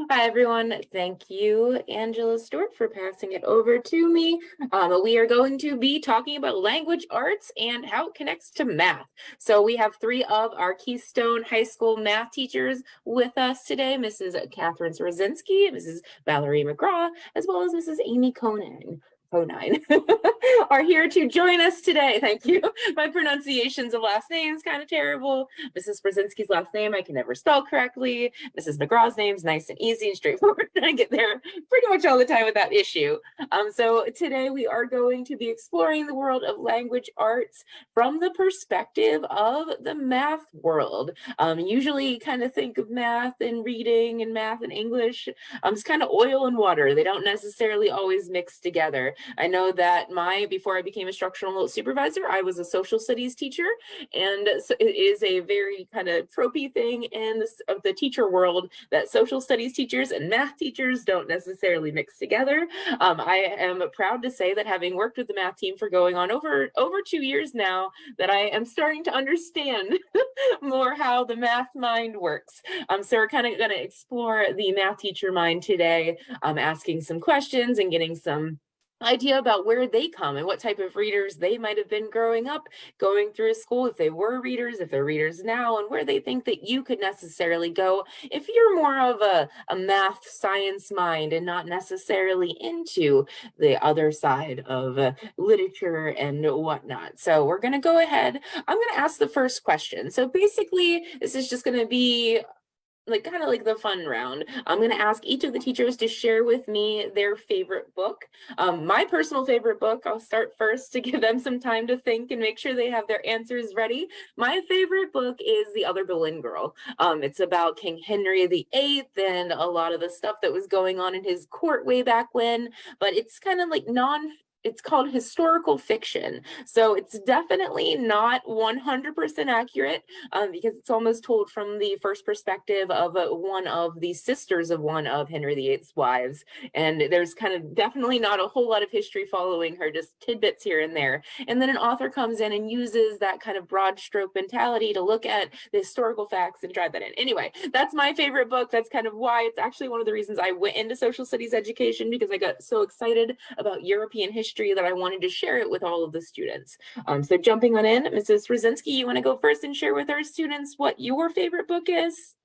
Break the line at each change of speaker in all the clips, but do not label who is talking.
Hi, everyone. Thank you, Angela Stewart, for passing it over to me. We are going to be talking about language arts and how it connects to math. So we have three of our Keystone High School math teachers with us today, Mrs. Catherine Swazinski, Mrs. Valerie McGraw, as well as Mrs. Amy Conine are here to join us today. Thank you. My pronunciations of last names kind of terrible. Mrs. Brzezinski's last name I can never spell correctly. Mrs. McGraw's name's nice and easy and straightforward. I get there pretty much all the time without issue. So today we are going to be exploring the world of language arts from the perspective of the math world. Usually kind of think of math and reading and math and English. It's kind of oil and water. They don't necessarily always mix together. I know that before I became a structural note supervisor, I was a social studies teacher, and so it is a very kind of tropey thing in the teacher world that social studies teachers and math teachers don't necessarily mix together. I am proud to say that having worked with the math team for going on over 2 years now, that I am starting to understand more how the math mind works. So we're kind of going to explore the math teacher mind today, asking some questions and getting some idea about where they come and what type of readers they might have been growing up, going through school, if they were readers, if they're readers now, and where they think that you could necessarily go if you're more of a math science mind and not necessarily into the other side of literature and whatnot. So we're going to go ahead. I'm going to ask the first question. So basically, this is just going to be kind of like the fun round. I'm going to ask each of the teachers to share with me their favorite book. My personal favorite book, I'll start first to give them some time to think and make sure they have their answers ready. My favorite book is The Other Boleyn Girl. It's about King Henry VIII and a lot of the stuff that was going on in his court way back when, but it's kind of like it's called historical fiction. So it's definitely not 100% accurate because it's almost told from the first perspective of one of the sisters of one of Henry VIII's wives. And there's kind of definitely not a whole lot of history following her, just tidbits here and there. And then an author comes in and uses that kind of broad stroke mentality to look at the historical facts and drive that in. Anyway, that's my favorite book. That's kind of why it's actually one of the reasons I went into social studies education, because I got so excited about European history that I wanted to share it with all of the students. So jumping on in, Mrs. Rzazinski, you want to go first and share with our students what your favorite book is?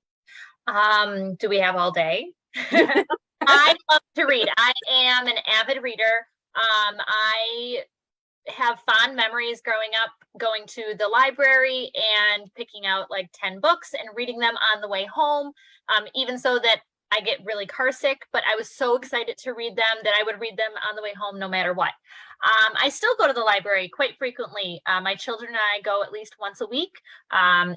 Do we have all day? I love to read. I am an avid reader. I have fond memories growing up, going to the library and picking out like 10 books and reading them on the way home, even so that I get really car sick, but I was so excited to read them that I would read them on the way home no matter what. I still go to the library quite frequently. My children and I go at least once a week.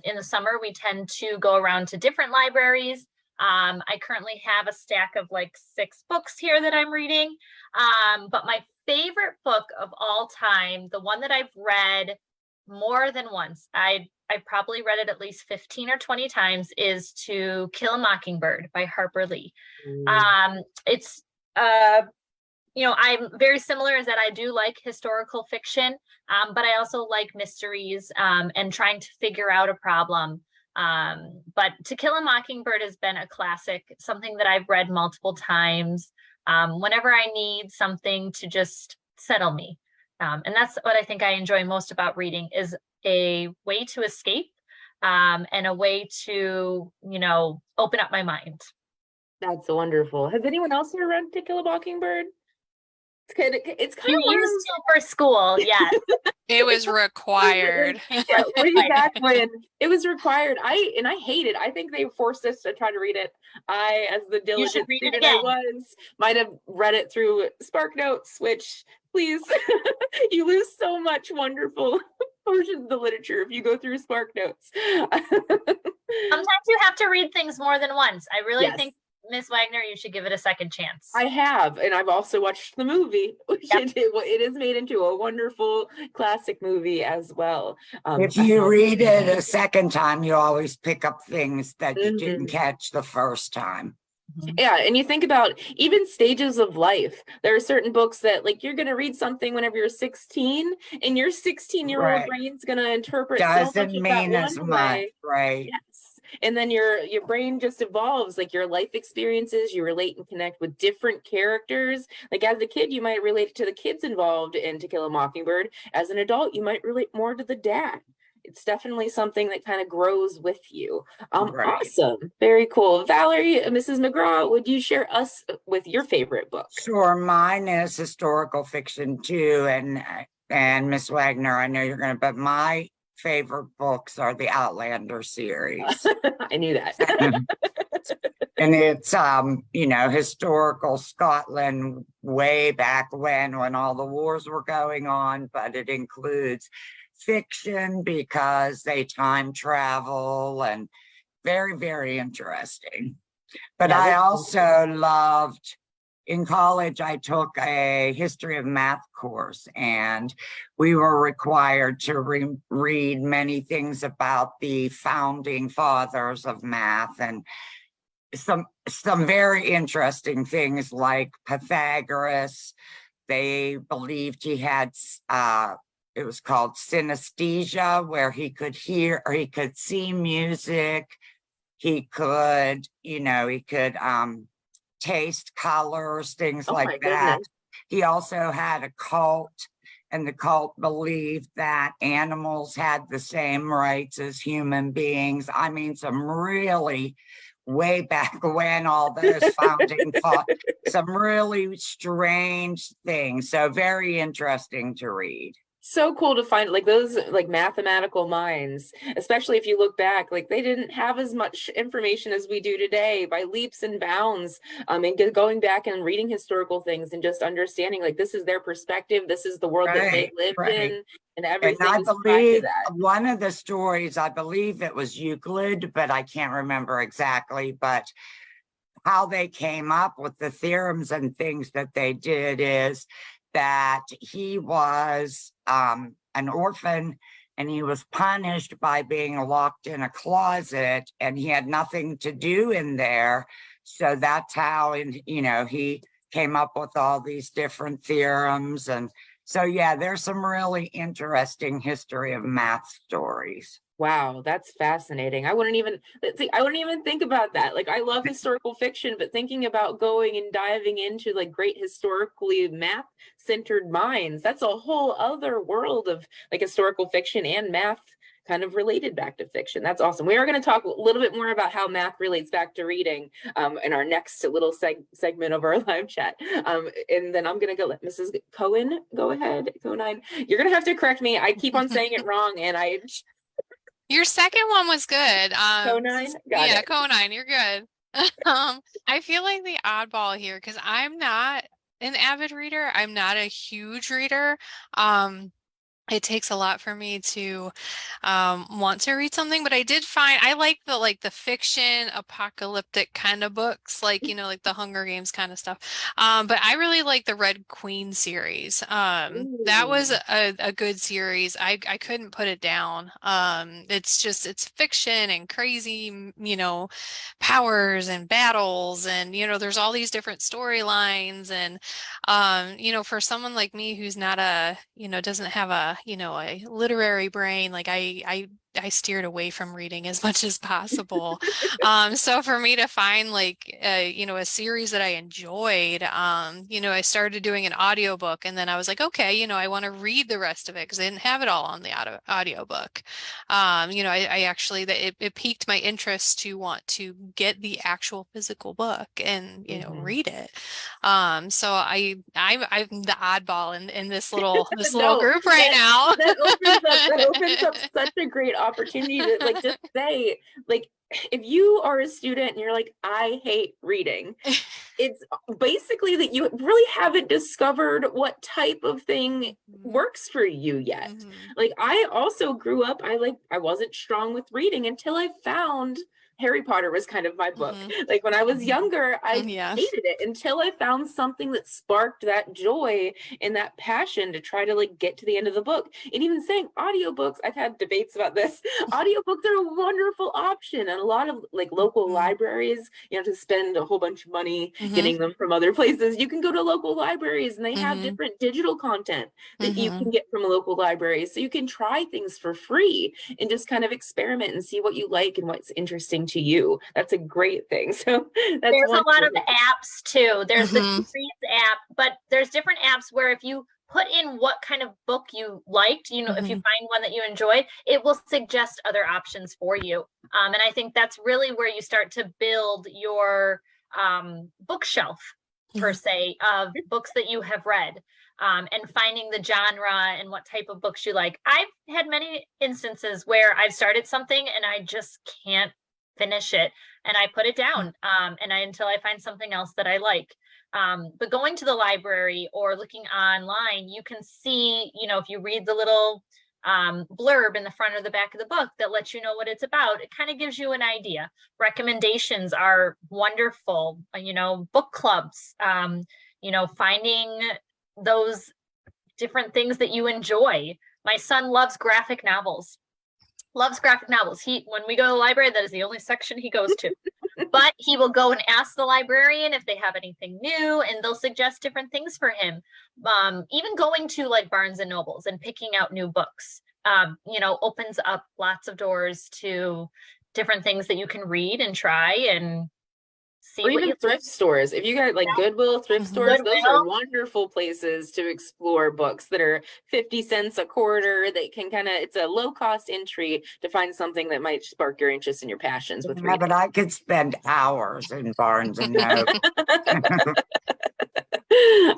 In the summer, we tend to go around to different libraries. I currently have a stack of like 6 books here that I'm reading. But my favorite book of all time, the one that I've read more than once, I probably read it at least 15 or 20 times, is To Kill a Mockingbird by Harper Lee. It's I'm very similar is that I do like historical fiction, but I also like mysteries and trying to figure out a problem. But To Kill a Mockingbird has been a classic, something that I've read multiple times whenever I need something to just settle me. And that's what I think I enjoy most about reading, is a way to escape and a way to, open up my mind.
That's wonderful. Has anyone else here read To Kill a Mockingbird? It's kind of
used to for school, yes.
It was required.
Yeah, way back when it was required. I hate it. I think they forced us to try to read it. I, as the diligent student I was, might have read it through Spark Notes, which, please, you lose so much wonderful portions of the literature if you go through Spark Notes.
Sometimes you have to read things more than once. I really think, Miss Wagner, you should give it a second chance.
I have, and I've also watched the movie, which it is made into a wonderful classic movie as well.
If you read it a second time, you always pick up things that you didn't catch the first time.
Yeah, and you think about even stages of life. There are certain books that, like, you're going to read something whenever you're 16, and your 16-year-old brain's going to interpret
doesn't mean as much, right?
Yes. and then your brain just evolves. Like your life experiences, you relate and connect with different characters. Like as a kid, you might relate to the kids involved in To Kill a Mockingbird. As an adult, you might relate more to the dad. It's definitely something that kind of grows with you.
Right.
Awesome. Very cool. Valerie, Mrs. McGraw, would you share us with your favorite book?
Sure, mine is historical fiction too, and Miss Wagner, I know you're gonna, but my favorite books are the Outlander series.
I knew that.
And it's you know, historical Scotland way back when all the wars were going on, but it includes fiction because they time travel and very, very interesting. But
Yeah,
I
that's
also loved, in college, I took a history of math course, and we were required to read many things about the founding fathers of math, and some very interesting things like Pythagoras. They believed he had it was called synesthesia, where he could hear or he could see music. He could, you know, he could taste colors, things
Oh my
like that.
goodness.
He also had a cult, and the cult believed that animals had the same rights as human beings. I mean, some really way back when all those founding thought, some really strange things. So very interesting to read.
So cool to find like those like mathematical minds, especially if you look back, like they didn't have as much information as we do today by leaps and bounds. And going back and reading historical things and just understanding like this is their perspective, this is the world that they lived in, and
And
everything
I
is tied to
believe
that.
one of the stories, I believe it was Euclid, but I can't remember exactly, but how they came up with the theorems and things that they did is that he was an orphan, and he was punished by being locked in a closet, and he had nothing to do in there. So that's how, you know, he came up with all these different theorems. And so, yeah, there's some really interesting history of math stories.
Wow, that's fascinating. I wouldn't even think about that. Like I love historical fiction, but thinking about going and diving into like great historically math centered minds, that's a whole other world of like historical fiction and math kind of related back to fiction. That's awesome. We are going to talk a little bit more about how math relates back to reading in our next little segment of our live chat. And then I'm going to go let Mrs. Cohen go ahead. Co9. You're going to have to correct me. I keep on saying it wrong, and
Your second one was good.
Co9? Got
Yeah,
it.
Co9, you're good. I feel like the oddball here because I'm not an avid reader. I'm not a huge reader. It takes a lot for me to want to read something, but I did find I like the fiction apocalyptic kind of books, like you know, like the Hunger Games kind of stuff. But I really like the Red Queen series. That was
Ooh.
a good series. I couldn't put it down. It's fiction and crazy, you know, powers and battles, and you know, there's all these different storylines, and you know, for someone like me who's not a, you know, doesn't have a, you know, a literary brain, like I steered away from reading as much as possible. So for me to find like, you know, a series that I enjoyed, you know, I started doing an audiobook, and then I was like, okay, you know, I want to read the rest of it because I didn't have it all on the audiobook. You know, I actually, it piqued my interest to want to get the actual physical book and, you know, read it. So I'm the oddball in this little
No,
group right now.
that opens up such a great opportunity to like just say, like, if you are a student and you're like, I hate reading, it's basically that you really haven't discovered what type of thing works for you yet. Like I also grew up, I wasn't strong with reading until I found Harry Potter was kind of my book.
Mhm.
Like when I was younger, I
Yeah.
hated it until I found something that sparked that joy and that passion to try to like get to the end of the book. And even saying audiobooks, I've had debates about this. Audiobooks are a wonderful option. And a lot of like local
Mhm.
libraries, you have to spend a whole bunch of money
Mhm.
getting them from other places. You can go to local libraries and they have
Mhm.
different digital content that you can
Mhm.
get from a local library. So you can try things for free and just kind of experiment and see what you like and what's interesting to you. That's a great thing. So that's
There's
one
a lot of
thing.
apps too. There's the
Mhm.
Goodreads app, but there's different apps where if you put in what kind of book you liked, you know, if you
Mhm.
find one that you enjoy, it will suggest other options for you. And I think that's really where you start to build your bookshelf, per
Mhm.
se, of books that you have read. And finding the genre and what type of books you like. I've had many instances where I've started something and I just can't finish it, and I put it down, until I find something else that I like. But going to the library or looking online, you can see, you know, if you read the little blurb in the front or the back of the book that lets you know what it's about, it kind of gives you an idea. Recommendations are wonderful, you know, book clubs, finding those different things that you enjoy. My son loves graphic novels. When we go to the library, that is the only section he goes to. But he will go and ask the librarian if they have anything new, and they'll suggest different things for him. Even going to like Barnes and Nobles and picking out new books, opens up lots of doors to different things that you can read and try and see
Or
what
even
you
thrift stores. If you got like Goodwill, thrift
Mhm.
stores, those are
Goodwill.
wonderful places to explore books that are 50 cents a quarter. They can it's a low cost entry to find something that might spark your interest and your passions with
Yeah, but
reading.
I could spend hours in Barnes and Noble.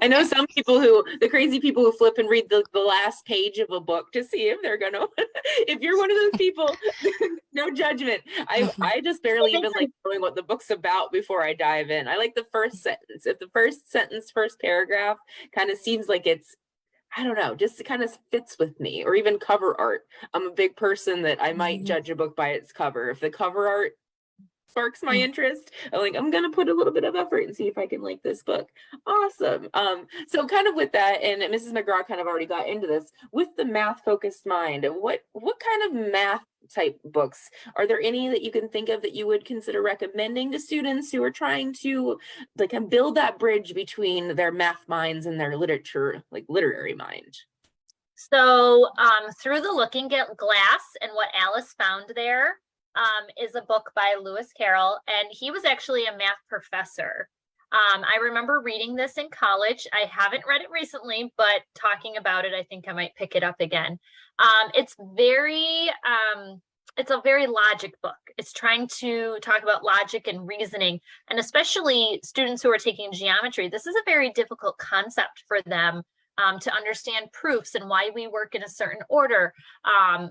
I know some people the crazy people who flip and read the last page of a book to see if they're gonna, if you're one of those people, no judgment.
Mhm.
I just barely
It
even
makes
like knowing what the book's about before I dive in. I like the first sentence. If the first sentence, first paragraph kind of seems like it's, I don't know, just it kind of fits with me, or even cover art. I'm a big person that I might
Mhm.
judge a book by its cover. If the cover art sparks my
Mhm.
interest, I'm gonna put a little bit of effort and see if I can like this book. Awesome. So kind of with that, and Mrs. McGraw kind of already got into this, with the math focused mind, what kind of math type books are there any that you can think of that you would consider recommending to students who are trying to like build that bridge between their math minds and their literary mind?
So, Through the Looking Glass and What Alice Found There is a book by Lewis Carroll, and he was actually a math professor. I remember reading this in college. I haven't read it recently, but talking about it, I think I might pick it up again. It's it's a very logic book. It's trying to talk about logic and reasoning, and especially students who are taking geometry. This is a very difficult concept for them to understand proofs and why we work in a certain order.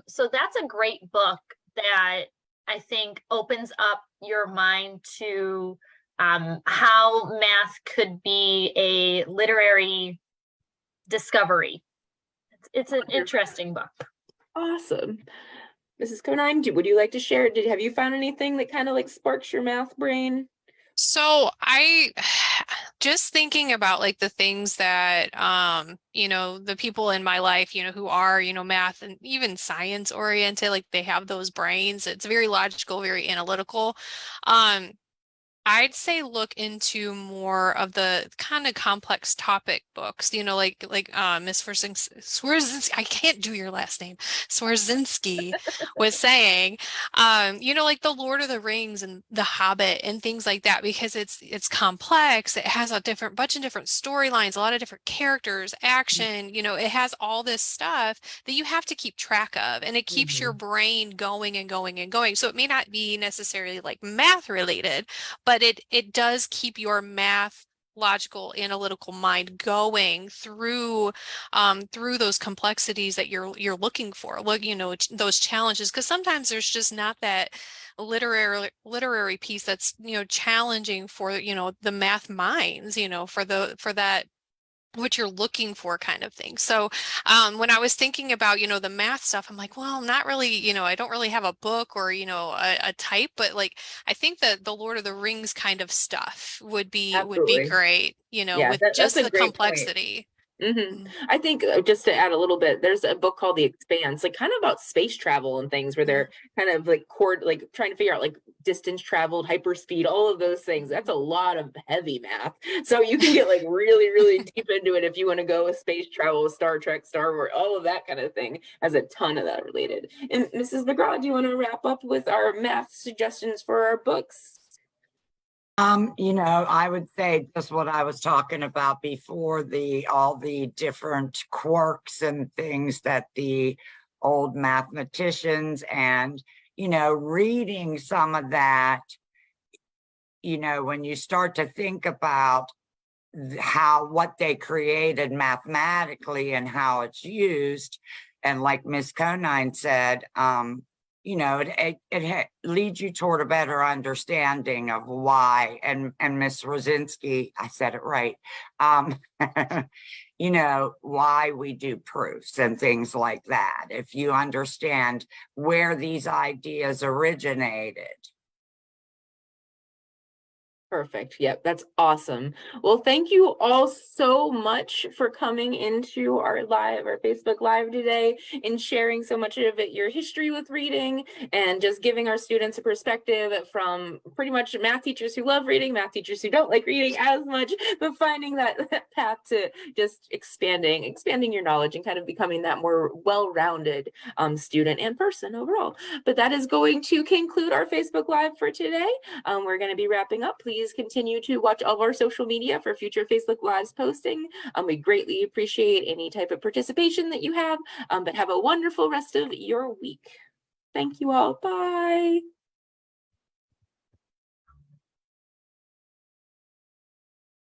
So that's a great book that I think opens up your mind to how math could be a literary discovery. It's an interesting book.
Awesome. Mrs. Conine, would you like to share? Have you found anything that kind of like sparks your math brain?
So I just thinking about like the things that the people in my life, who are, math and even science oriented, like they have those brains. It's very logical, very analytical. I'd say look into more of the kind of complex topic books, like Miss Swerzinski, I can't do your last name, Swerzinski was saying, like the Lord of the Rings and the Hobbit and things like that, because it's complex. It has a bunch of different storylines, a lot of different characters, action, it has all this stuff that you have to keep track of, and it keeps your brain going and going and going. So it may not be necessarily like math related, but it does keep your math logical analytical mind going through those complexities that you're looking for, those challenges, because sometimes there's just not that literary piece that's challenging for the math minds, for that what you're looking for kind of thing. So when I was thinking about, the math stuff, I'm like, well, not really, I don't really have a book or, a type, but like, I think that the Lord of the Rings kind of stuff would be
Absolutely.
great,
Yeah,
with
that's
just
a
the
great point.
complexity.
I think just to add a little bit, there's a book called The Expanse, like kind of about space travel and things where they're kind of like trying to figure out like distance traveled, hyperspeed, all of those things. That's a lot of heavy math. So you can get like really, really deep into it if you want to go with space travel, Star Trek, Star Wars, all of that kind of thing has a ton of that related. And Mrs. McGraw, do you want to wrap up with our math suggestions for our books?
I would say just what I was talking about before, all the different quirks and things that the old mathematicians and, reading some of that, when you start to think about what they created mathematically and how it's used. And like Ms. Conine said, it leads you toward a better understanding of why, and Ms. Rosinski, I said it right, why we do proofs and things like that. If you understand where these ideas originated.
Perfect. Yep, that's awesome. Well, thank you all so much for coming into our Facebook Live today and sharing so much of it, your history with reading, and just giving our students a perspective from pretty much math teachers who love reading, math teachers who don't like reading as much, but finding that path to just expanding your knowledge and kind of becoming that more well-rounded student and person overall. But that is going to conclude our Facebook Live for today. We're going to be wrapping up. Please continue to watch all of our social media for future Facebook Lives posting. We greatly appreciate any type of participation that you have, but have a wonderful rest of your week. Thank you all. Bye.